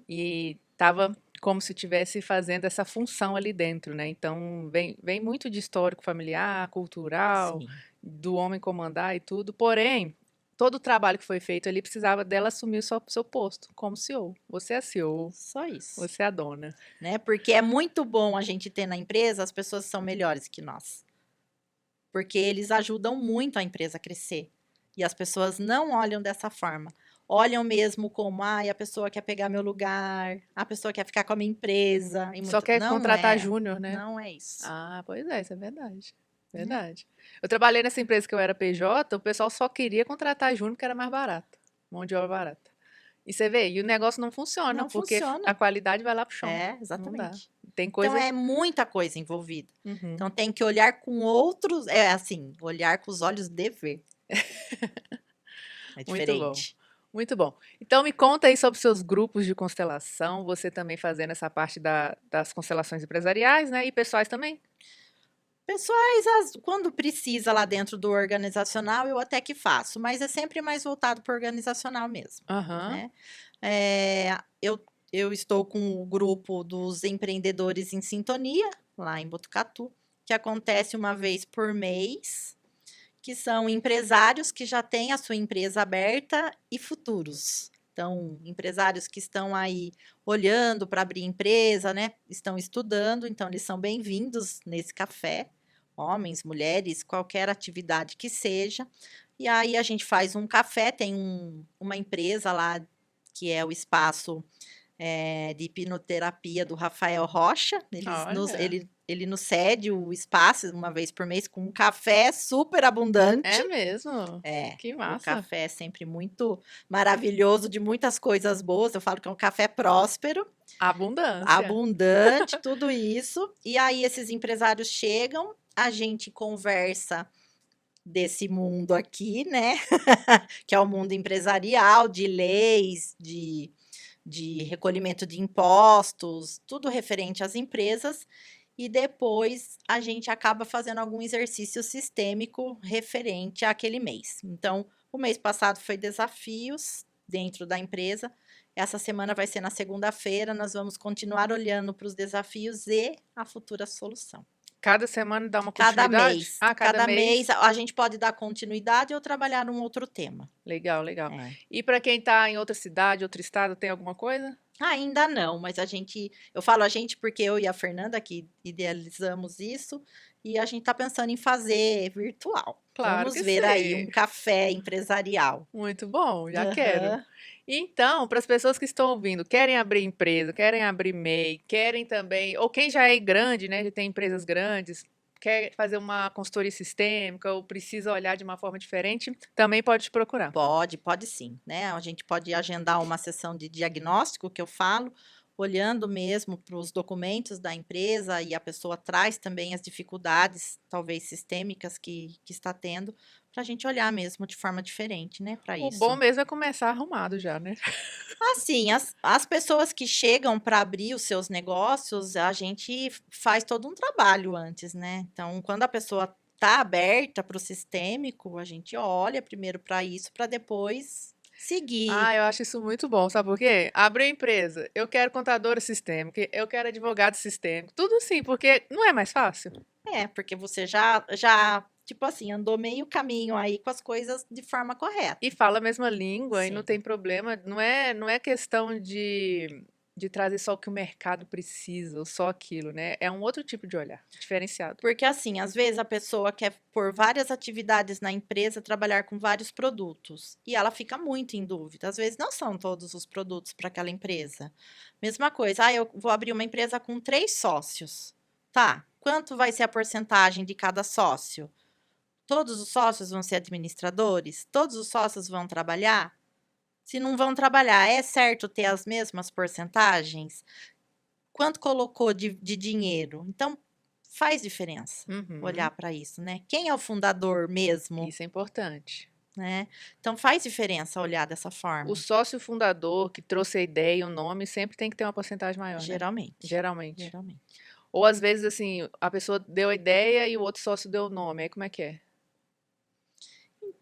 E tava como se estivesse fazendo essa função ali dentro, né? Então, vem muito de histórico familiar, cultural, do homem comandar e tudo. Porém, todo o trabalho que foi feito ali precisava dela assumir o seu posto como CEO. Você é a CEO. Só isso. Você é a dona. Né? Porque é muito bom a gente ter na empresa as pessoas que são melhores que nós. Porque eles ajudam muito a empresa a crescer. E as pessoas não olham dessa forma. Olham mesmo como, a pessoa quer pegar meu lugar, a pessoa quer ficar com a minha empresa. Só quer contratar júnior, né? Não é isso. Ah, pois é, isso é verdade. Verdade. Eu trabalhei nessa empresa que eu era PJ, o pessoal só queria contratar júnior porque era mais barato. Mão de obra barata. E você vê, e o negócio não funciona, porque a qualidade vai lá pro chão. Exatamente. Tem coisa... Então, é muita coisa envolvida. Então, tem que olhar com outros... olhar com os olhos de ver. É diferente. Muito bom. Então, me conta aí sobre seus grupos de constelação, você também fazendo essa parte das constelações empresariais, né? E pessoais também? Pessoais, quando precisa lá dentro do organizacional, eu até que faço, mas é sempre mais voltado para o organizacional mesmo. Né? Eu estou com o grupo dos empreendedores em sintonia, lá em Botucatu, que acontece uma vez por mês, que são empresários que já têm a sua empresa aberta e futuros. Então, empresários que estão aí olhando para abrir empresa, né? Estão estudando, então eles são bem-vindos nesse café. Homens, mulheres, qualquer atividade que seja. E aí a gente faz um café, tem uma empresa lá que é o espaço de hipnoterapia do Rafael Rocha. Ele nos cede o espaço uma vez por mês com um café super abundante. É mesmo? Que massa. O café é sempre muito maravilhoso, de muitas coisas boas. Eu falo que é um café próspero. Abundante, tudo isso. E aí esses empresários chegam, a gente conversa desse mundo aqui, né? Que é o mundo empresarial, de leis, de de recolhimento de impostos, tudo referente às empresas, e depois a gente acaba fazendo algum exercício sistêmico referente àquele mês. Então, o mês passado foi desafios dentro da empresa. Essa semana vai ser na segunda-feira, nós vamos continuar olhando para os desafios e a futura solução. Cada semana dá uma Cada continuidade? mês. Ah, cada mês a gente pode dar continuidade ou trabalhar um outro tema. Legal, legal. É. E para quem está em outra cidade, outro estado, tem alguma coisa? Ainda não, mas eu falo a gente porque eu e a Fernanda que idealizamos isso, e a gente está pensando em fazer virtual. Claro Vamos que ver aí um sim. café empresarial. Muito bom, já quero. Aham. Então, para as pessoas que estão ouvindo, querem abrir empresa, querem abrir MEI, querem também, ou quem já é grande, né, que tem empresas grandes, quer fazer uma consultoria sistêmica ou precisa olhar de uma forma diferente, também pode te procurar. Pode sim, né? A gente pode agendar uma sessão de diagnóstico, que eu falo, olhando mesmo para os documentos da empresa, e a pessoa traz também as dificuldades, talvez sistêmicas, que está tendo, para a gente olhar mesmo de forma diferente, né, para O bom isso. mesmo é começar arrumado já, né? Assim, as pessoas que chegam para abrir os seus negócios, a gente faz todo um trabalho antes, né? Então, quando a pessoa está aberta para o sistêmico, a gente olha primeiro para isso, para depois seguir. Ah, eu acho isso muito bom, sabe por quê? Abrir empresa, eu quero contadora sistêmica, eu quero advogado sistêmico, tudo sim, porque não é mais fácil? É, porque você tipo assim, andou meio caminho aí com as coisas de forma correta. E fala a mesma língua e não Sim. tem problema, não é questão de trazer só o que o mercado precisa, ou só aquilo, né? É um outro tipo de olhar, diferenciado. Porque assim, às vezes a pessoa quer por várias atividades na empresa, trabalhar com vários produtos, e ela fica muito em dúvida. Às vezes não são todos os produtos para aquela empresa. Mesma coisa, eu vou abrir uma empresa com 3 sócios. Tá, quanto vai ser a porcentagem de cada sócio? Todos os sócios vão ser administradores? Todos os sócios vão trabalhar? Se não vão trabalhar, é certo ter as mesmas porcentagens? Quanto colocou de dinheiro? Então, faz diferença olhar Uhum, para isso, né? Quem é o fundador mesmo, isso é importante. né? Então, faz diferença olhar dessa O forma, sócio fundador que trouxe a ideia e o nome sempre tem que ter uma porcentagem maior, né? geralmente. Geralmente. Geralmente. Ou às vezes, assim, a pessoa deu a ideia e o outro sócio deu o nome. Aí como é que é?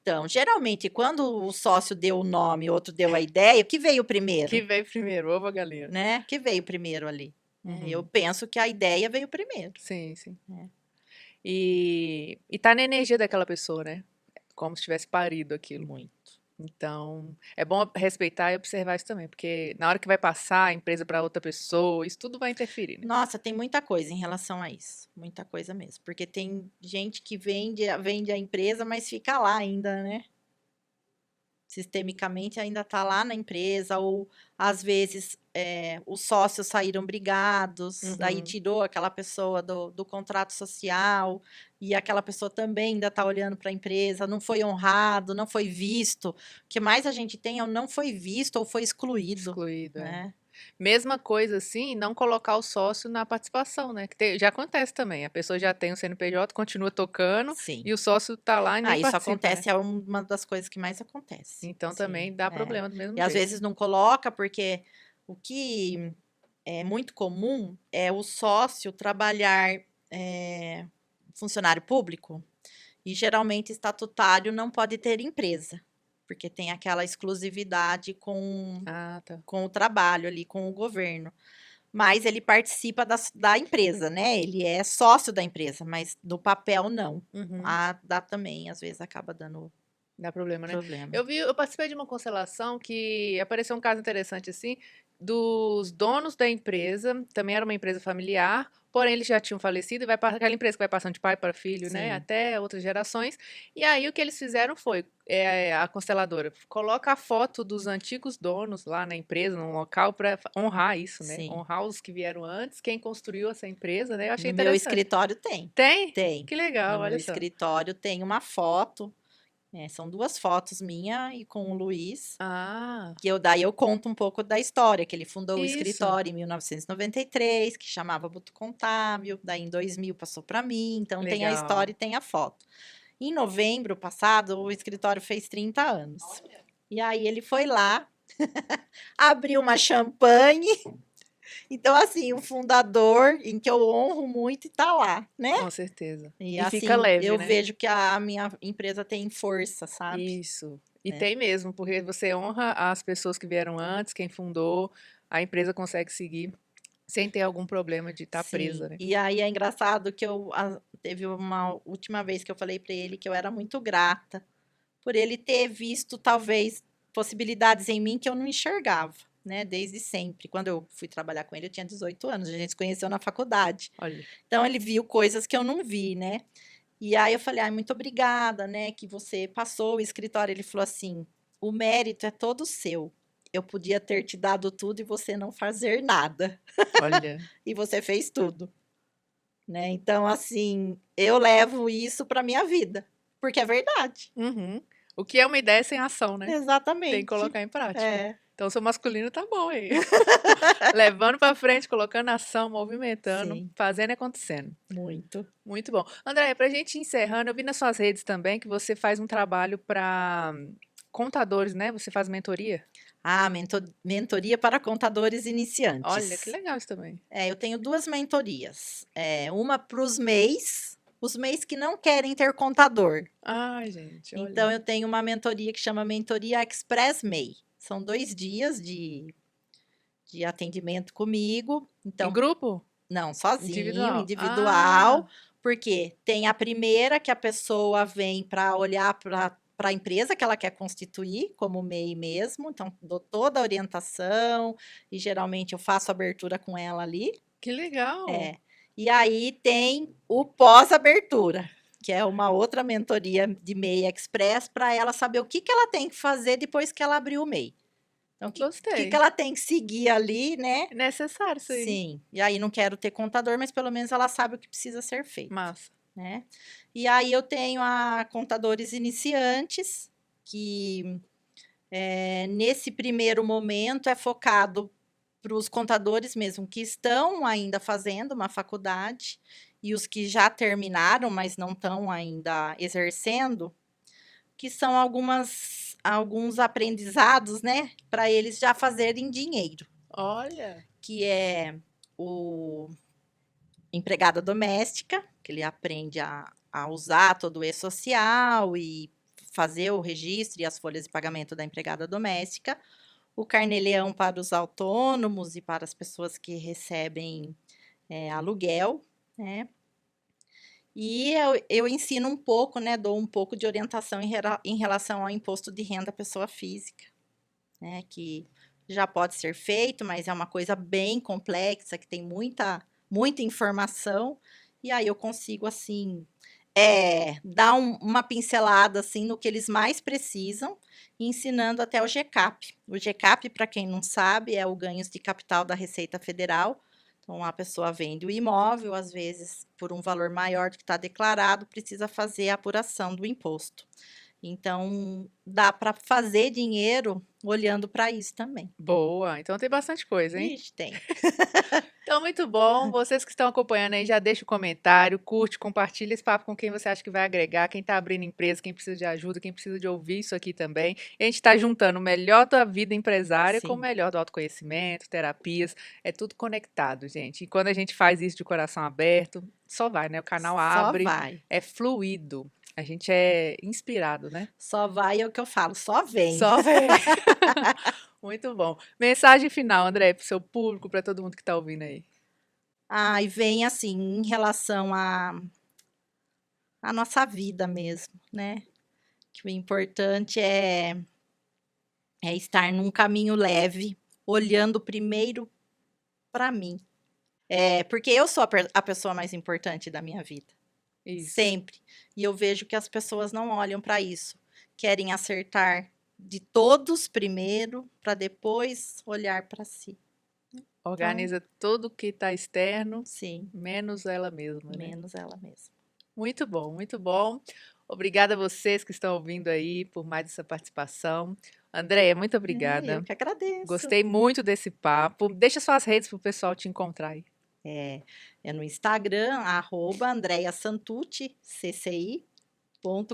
Então, geralmente, quando o sócio deu o nome e o outro deu a ideia, o que veio Que primeiro, veio primeiro, ovo ou galinha? né? O que veio primeiro ali? Eu Uhum. penso que a ideia veio primeiro. Sim, sim. É. E tá na energia daquela pessoa, né? Como se tivesse parido aquilo. Muito. Então, é bom respeitar e observar isso também, porque na hora que vai passar a empresa para outra pessoa, isso tudo vai interferir, né? Nossa, tem muita coisa em relação a isso. Muita coisa mesmo. Porque tem gente que vende a empresa, mas fica lá ainda, né? Sistemicamente ainda está lá na empresa, ou às vezes os sócios saíram brigados, daí Uhum. tirou aquela pessoa do contrato social, e aquela pessoa também ainda está olhando para a empresa, não foi honrado, não foi visto. O que mais a gente tem é o não foi visto ou foi excluído, Excluído, é. né? Mesma coisa assim, não colocar o sócio na participação, né? Já acontece também. A pessoa já tem o CNPJ, continua tocando Sim. e o sócio tá lá e nem Isso participa, né? acontece, é uma das coisas que mais acontece. Então Sim, também dá é. problema do mesmo E às jeito. vezes não coloca, porque o que é muito comum é o sócio trabalhar funcionário público, e geralmente estatutário não pode ter empresa, porque tem aquela exclusividade Ah, tá. com o trabalho ali, com o governo. Mas ele participa da empresa, né? Ele é sócio da empresa, mas no papel não. Uhum. Dá também, às vezes acaba dando Dá problema, né? problema. Eu participei de uma constelação que apareceu um caso interessante assim, dos donos da empresa, também era uma empresa familiar, porém eles já tinham falecido e vai para aquela empresa que vai passando de pai para filho, né, Sim. até outras gerações. E aí o que eles fizeram foi, a consteladora coloca a foto dos antigos donos lá na empresa, num local para honrar isso, né? Sim. Honrar os que vieram antes, quem construiu essa empresa, né? Eu achei No meu interessante. escritório tem. Tem? Tem. Que No legal, meu olha só. escritório tem uma foto. São 2 fotos minha e com o Luiz, Ah, que daí eu conto um pouco da história, que ele fundou o isso. escritório em 1993, que chamava Buto Contábil, daí em 2000 passou para mim, então tem a história Legal. e tem a foto. Em novembro passado, o escritório fez 30 anos. E aí ele foi lá abri uma champanhe. Então, assim, o fundador, em que eu honro muito, está lá, né? Com certeza. E, E assim, fica leve, eu né? vejo que a minha empresa tem força, sabe? Isso. E É. tem mesmo, porque você honra as pessoas que vieram antes, quem fundou, a empresa consegue seguir sem ter algum problema de estar presa, Sim. né? E aí é engraçado que teve uma última vez que eu falei para ele que eu era muito grata por ele ter visto, talvez, possibilidades em mim que eu não enxergava, né? Desde sempre. Quando eu fui trabalhar com ele, eu tinha 18 anos, a gente se conheceu na faculdade. Olha. Então, ele viu coisas que eu não vi, né? E aí eu falei, ai, muito obrigada, né, que você passou o escritório. Ele falou assim, o mérito é todo seu. Eu podia ter te dado tudo e você não fazer nada. Olha. E você fez tudo, né? Então, assim, eu levo isso para minha vida, porque é verdade. Uhum. O que é uma ideia sem ação, né? Tem que Exatamente. colocar em prática. É. Então, seu masculino tá bom aí. Levando pra frente, colocando ação, movimentando, Sim, fazendo e acontecendo. muito. Muito bom. Andréia, pra gente ir encerrando, eu vi nas suas redes também que você faz um trabalho para contadores, né? Você faz mentoria? Ah, mentoria para contadores Olha, que iniciantes. legal isso também. É, eu tenho 2 mentorias. Uma para os MEIs que não querem ter contador. Ai, gente, Então, olha. eu tenho uma mentoria que chama Mentoria Express MEI. São 2 dias de atendimento comigo. Em Então, grupo? não, sozinho, Individual? individual, Ah, porque tem a primeira que a pessoa vem para olhar para a empresa que ela quer constituir, como MEI mesmo. Então, dou toda a orientação e geralmente eu faço abertura com ela ali. que legal. É. E aí tem o pós-abertura, que é uma outra mentoria de MEI Express para ela saber o que que ela tem que fazer depois que ela abrir o MEI. Então, o que Gostei. ela tem que seguir ali, né? É necessário isso aí. Sim. E aí não quero ter contador, mas pelo menos ela sabe o que precisa ser feito, Massa. né? E aí eu tenho a contadores iniciantes, que nesse primeiro momento é focado para os contadores mesmo que estão ainda fazendo uma faculdade e os que já terminaram, mas não estão ainda exercendo, que são alguns aprendizados, né, para eles já fazerem dinheiro, Olha. que é o empregada doméstica, que ele aprende a usar todo o e-social e fazer o registro e as folhas de pagamento da empregada doméstica, o carnê-leão para os autônomos e para as pessoas que recebem aluguel, né? E eu ensino um pouco, né? Dou um pouco de orientação em relação ao imposto de renda à pessoa física, né? Que já pode ser feito, mas é uma coisa bem complexa, que tem muita informação, e aí eu consigo, assim, dar uma pincelada, assim, no que eles mais precisam, ensinando até o GCAP. O GCAP, para quem não sabe, é o ganhos de capital da Receita Federal. Então, a pessoa vende o imóvel, às vezes, por um valor maior do que está declarado, precisa fazer a apuração do imposto. Então, dá para fazer dinheiro olhando para isso também. Boa. Então tem bastante coisa, hein? Ixi, tem. Então, muito bom. Vocês que estão acompanhando aí, já deixa o comentário, curte, compartilha esse papo com quem você acha que vai agregar, quem está abrindo empresa, quem precisa de ajuda, quem precisa de ouvir isso aqui também. E a gente está juntando o melhor da vida empresária com o Sim. melhor do autoconhecimento, terapias. É tudo conectado, gente. E quando a gente faz isso de coração aberto, só vai, né? O canal Só abre, vai. é fluido. A gente é inspirado, né? Só vai é o que eu falo, só vem. Só vem. Muito bom. Mensagem final, André, para o seu público, para todo mundo que está ouvindo aí. Ah, e vem assim, em relação à nossa vida mesmo, né? Que o importante é estar num caminho leve, olhando primeiro para mim. Porque eu sou a pessoa mais importante da minha vida. Isso. Sempre. E eu vejo que as pessoas não olham para isso. Querem acertar de todos primeiro, para depois olhar para si. Organiza tudo que está externo, Sim, menos ela mesma, né? menos ela mesma. Muito bom, muito bom. Obrigada a vocês que estão ouvindo aí por mais essa participação. Andréia, muito Eu obrigada. que agradeço. Gostei muito desse papo. Deixa suas redes para o pessoal te encontrar aí. É no Instagram, @AndreaSantucci, CCI,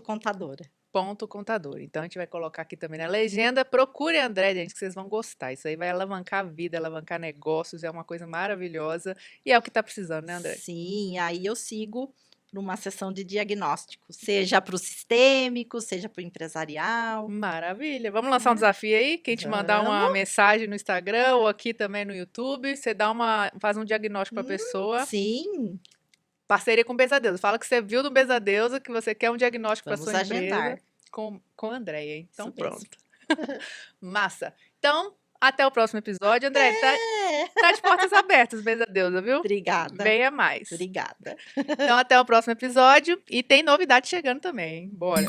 _contadora. Contador. Então a gente vai colocar aqui também na legenda. Procure a André, gente, que vocês vão gostar. Isso aí vai alavancar a vida, alavancar negócios, é uma coisa maravilhosa. E é o que tá precisando, né, André? Sim, aí eu sigo numa sessão de diagnóstico, seja para o sistêmico, seja para o empresarial. Maravilha. Vamos lançar um desafio aí? Quem te mandar uma mensagem no Instagram ou aqui também no YouTube, você faz um diagnóstico para a pessoa. Sim. Parceria com o Besadeusa. Fala que você viu no Besadeusa, que você quer um diagnóstico para sua agendar. empresa com a Andréia. Então, Isso pronto. Massa. Então, até o próximo episódio. André, tá de portas abertas, Besadeusa, viu? Obrigada. Venha mais. Obrigada. Então, até o próximo episódio. E tem novidade chegando também, hein? Bora.